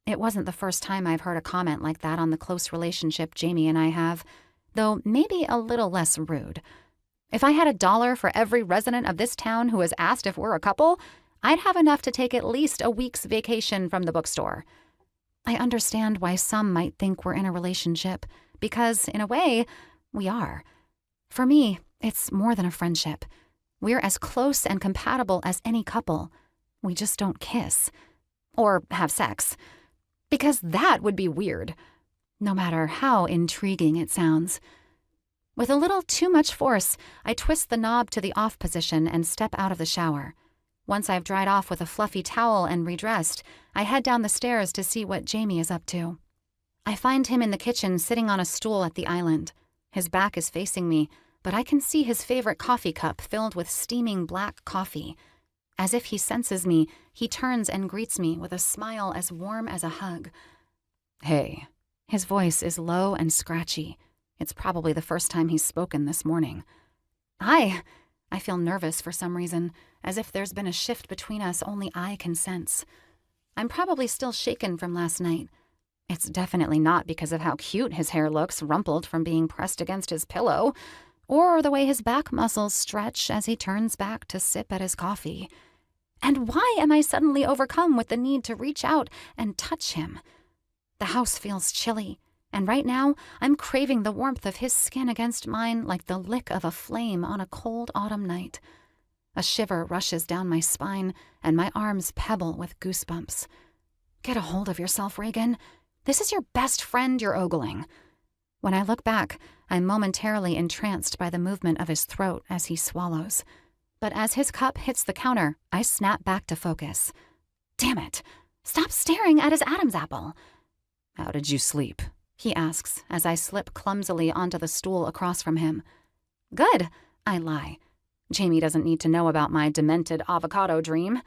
It wasn't the first time I've heard a comment like that on the close relationship Jamie and I have, though maybe a little less rude. If I had $1 for every resident of this town who has asked if we're a couple, I'd have enough to take at least a week's vacation from the bookstore. I understand why some might think we're in a relationship, because, in a way, we are. For me, it's more than a friendship. We're as close and compatible as any couple. We just don't kiss. Or have sex. Because that would be weird, no matter how intriguing it sounds. With a little too much force, I twist the knob to the off position and step out of the shower. Once I've dried off with a fluffy towel and redressed, I head down the stairs to see what Jamie is up to. I find him in the kitchen sitting on a stool at the island. His back is facing me, but I can see his favorite coffee cup filled with steaming black coffee. As if he senses me, he turns and greets me with a smile as warm as a hug. "Hey." His voice is low and scratchy. It's probably the first time he's spoken this morning. "Hi." I feel nervous for some reason, as if there's been a shift between us only I can sense. I'm probably still shaken from last night. It's definitely not because of how cute his hair looks rumpled from being pressed against his pillow, or the way his back muscles stretch as he turns back to sip at his coffee. And why am I suddenly overcome with the need to reach out and touch him? The house feels chilly, and right now I'm craving the warmth of his skin against mine like the lick of a flame on a cold autumn night. A shiver rushes down my spine, and my arms pebble with goosebumps. Get a hold of yourself, Raegan. This is your best friend you're ogling. When I look back, I'm momentarily entranced by the movement of his throat as he swallows. But as his cup hits the counter, I snap back to focus. Damn it! Stop staring at his Adam's apple! "How did you sleep?" he asks as I slip clumsily onto the stool across from him. "Good," I lie. Jamie doesn't need to know about my demented avocado dream.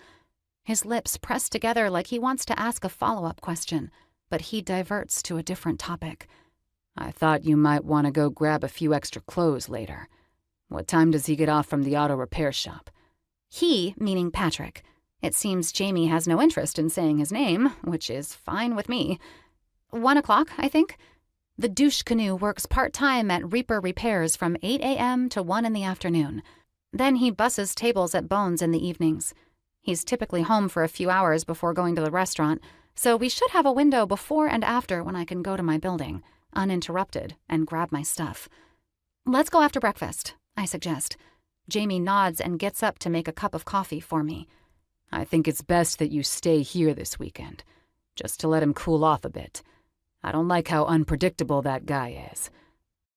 His lips press together like he wants to ask a follow-up question, but he diverts to a different topic. "I thought you might want to go grab a few extra clothes later. What time does he get off from the auto repair shop?" He, meaning Patrick. It seems Jamie has no interest in saying his name, which is fine with me. 1 o'clock, I think. The douche canoe works part-time at Reaper Repairs from 8 a.m. to 1 in the afternoon. Then he busses tables at Bones in the evenings. He's typically home for a few hours before going to the restaurant, so we should have a window before and after when I can go to my building, uninterrupted, and grab my stuff. "Let's go after breakfast," I suggest. Jamie nods and gets up to make a cup of coffee for me. "I think it's best that you stay here this weekend, just to let him cool off a bit. I don't like how unpredictable that guy is.